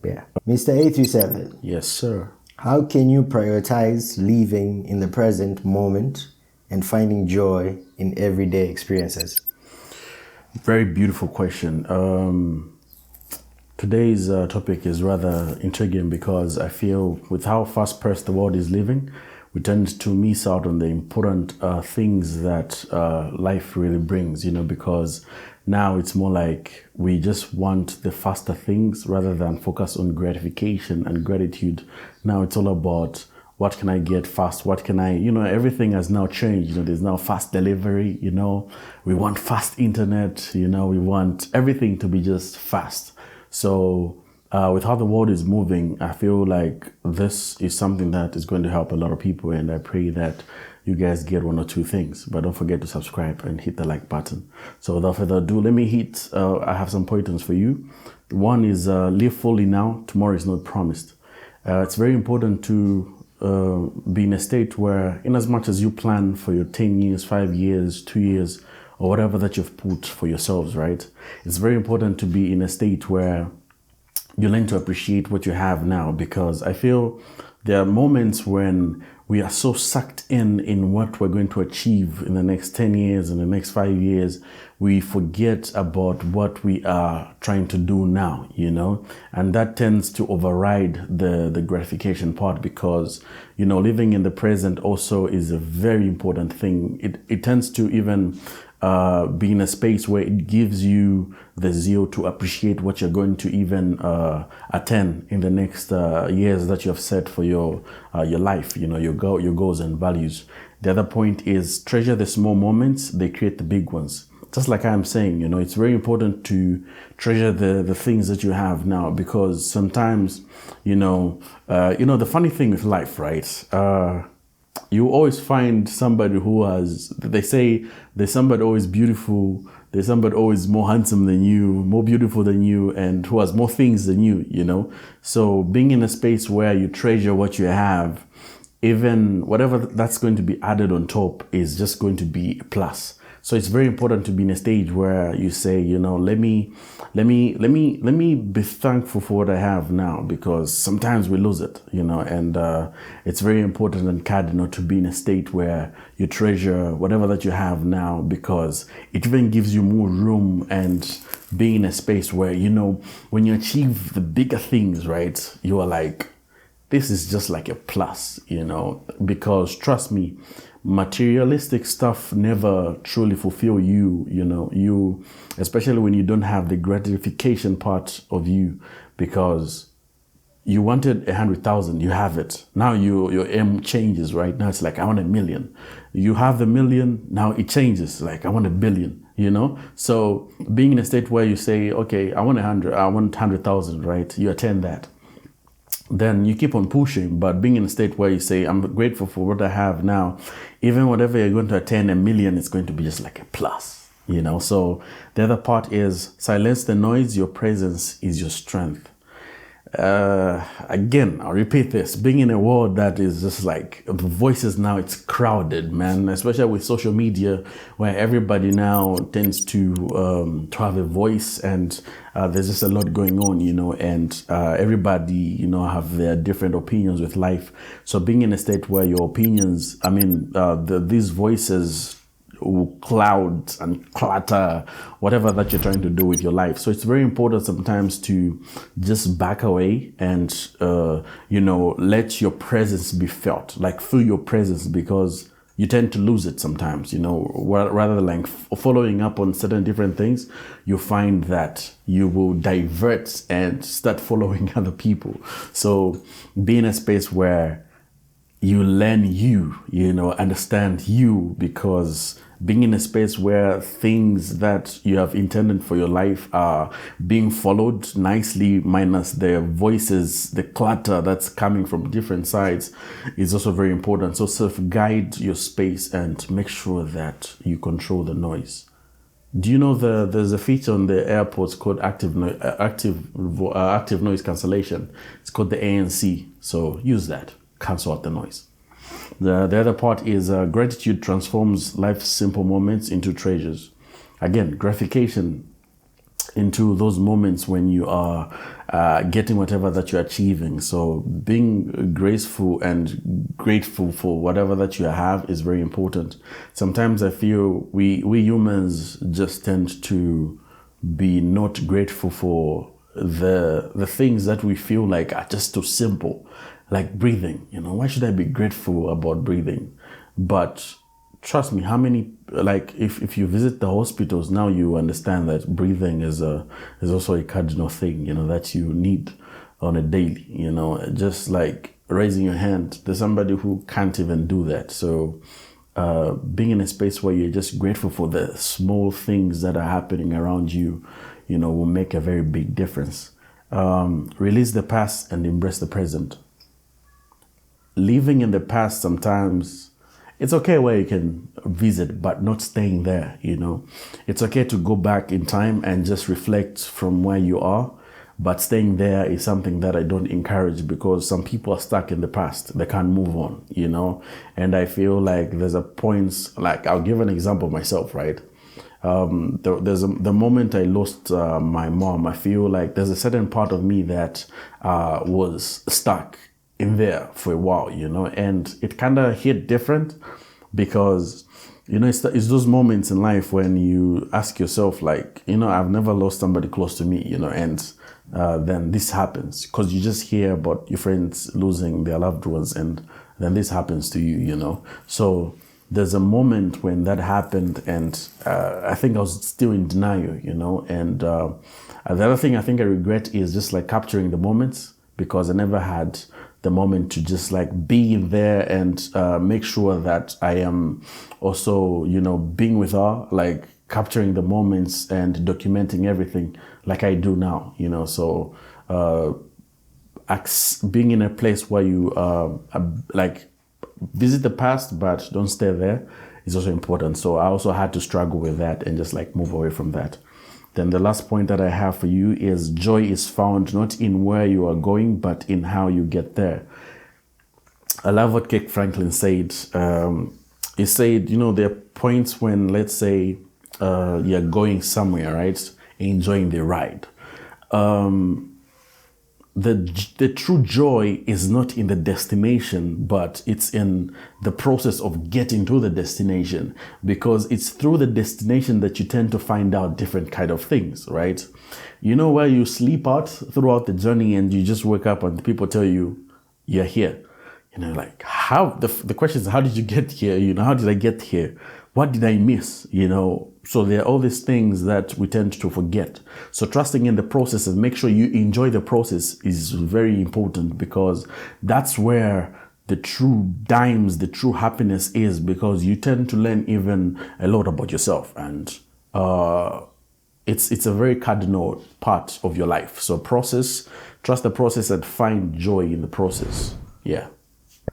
Yeah. Mr. 837. Yes, sir. How can you prioritize living in the present moment and finding joy in everyday experiences? Very beautiful question. Today's topic is rather intriguing because I feel with how fast-paced the world is living, we tend to miss out on the important things that life really brings, because now it's more like we just want the faster things rather than focus on gratification and gratitude. Now it's all about what can I get fast? What can I, everything has now changed. There's now fast delivery, we want fast internet, we want everything to be just fast. So with how the world is moving, I feel like this is something that is going to help a lot of people. And I pray that you guys get one or two things, but don't forget to subscribe and hit the like button. So without further ado, let me hit, I have some pointers for you. One is live fully now. Tomorrow is not promised. It's very important to be in a state where, in as much as you plan for your 10 years, 5 years, 2 years, or whatever that you've put for yourselves, right? It's very important to be in a state where you learn to appreciate what you have now, because I feel there are moments when we are so sucked in what we're going to achieve in the next 10 years, in the next 5 years, we forget about what we are trying to do now, and that tends to override the gratification part, because, living in the present also is a very important thing. It tends to even be in a space where it gives you the zeal to appreciate what you're going to even attain in the next years that you have set for your life, your goals and values. The other point is treasure the small moments, they create the big ones. Just like I'm saying, it's very important to treasure the things that you have now, because sometimes, the funny thing with life, right? You always find somebody who they say there's somebody always beautiful, there's somebody always more handsome than you, more beautiful than you, and who has more things than you, So being in a space where you treasure what you have, even whatever that's going to be added on top is just going to be a plus. So it's very important to be in a stage where you say, let me be thankful for what I have now, because sometimes we lose it, and it's very important and cardinal to be in a state where you treasure whatever that you have now, because it even gives you more room, and being in a space where, when you achieve the bigger things, right, you are like, this is just like a plus, because trust me, materialistic stuff never truly fulfill you, you, especially when you don't have the gratification part of you, because you wanted 100,000, you have it. Now your aim changes, right? Now it's like, I want 1 million. You have the 1 million, now it changes, like I want 1 billion, So being in a state where you say, okay, I want 100,000, right? You attain that. Then you keep on pushing, but being in a state where you say, I'm grateful for what I have now, even whatever you're going to attain 1 million, it's going to be just like a plus, So the other part is silence the noise, your presence is your strength. Again, I'll repeat this, being in a world that is just like, the voices now, it's crowded, man, especially with social media, where everybody now tends to have a voice, and there's just a lot going on, and everybody, have their different opinions with life. So being in a state where your opinions, these voices will cloud and clutter whatever that you're trying to do with your life. So it's very important sometimes to just back away and, let your presence be felt, like feel your presence, because you tend to lose it sometimes, rather than like following up on certain different things, you find that you will divert and start following other people. So be in a space where you learn understand you, because being in a space where things that you have intended for your life are being followed nicely, minus the voices, the clutter that's coming from different sides, is also very important. So self-guide your space and make sure that you control the noise. Do you know there's a feature on the airports called active noise cancellation? It's called the ANC. So use that. Cancel out the noise. The other part is gratitude transforms life's simple moments into treasures. Again, gratification into those moments when you are getting whatever that you're achieving. So being graceful and grateful for whatever that you have is very important. Sometimes I feel we humans just tend to be not grateful for the things that we feel like are just too simple, like breathing. Why should I be grateful about breathing? But trust me, how many, like, if you visit the hospitals now, you understand that breathing is also a cardinal thing, that you need on a daily, just like raising your hand. There's somebody who can't even do that. So being in a space where you're just grateful for the small things that are happening around you, will make a very big difference. Release the past and embrace the present. Living in the past, sometimes it's okay where you can visit, but not staying there, It's okay to go back in time and just reflect from where you are, but staying there is something that I don't encourage, because some people are stuck in the past. They can't move on, And I feel like there's a point, like I'll give an example of myself, right? The moment I lost my mom, I feel like there's a certain part of me that was stuck in there for a while, and it kind of hit different, because it's those moments in life when you ask yourself, like, I've never lost somebody close to me, and then this happens, because you just hear about your friends losing their loved ones, and then this happens to you, so there's a moment when that happened, and I think I was still in denial, and the other thing I think I regret is just like capturing the moments, because I never had the moment to just like be in there and make sure that I am also, being with her, like capturing the moments and documenting everything like I do now, So being in a place where you like visit the past but don't stay there is also important. So I also had to struggle with that and just like move away from that. Then the last point that I have for you is joy is found not in where you are going, but in how you get there. I love what Kirk Franklin said. He said, there are points when, let's say, you're going somewhere, right? Enjoying the ride. The true joy is not in the destination, but it's in the process of getting to the destination, because it's through the destination that you tend to find out different kind of things, right? Where you sleep out throughout the journey and you just wake up and people tell you you're here. Like how, the question is, how did you get here? How did I get here? What did I miss? So there are all these things that we tend to forget. So trusting in the process and make sure you enjoy the process is very important, because that's where the true dimes, the true happiness is, because you tend to learn even a lot about yourself. And it's a very cardinal part of your life. So trust the process and find joy in the process. Yeah.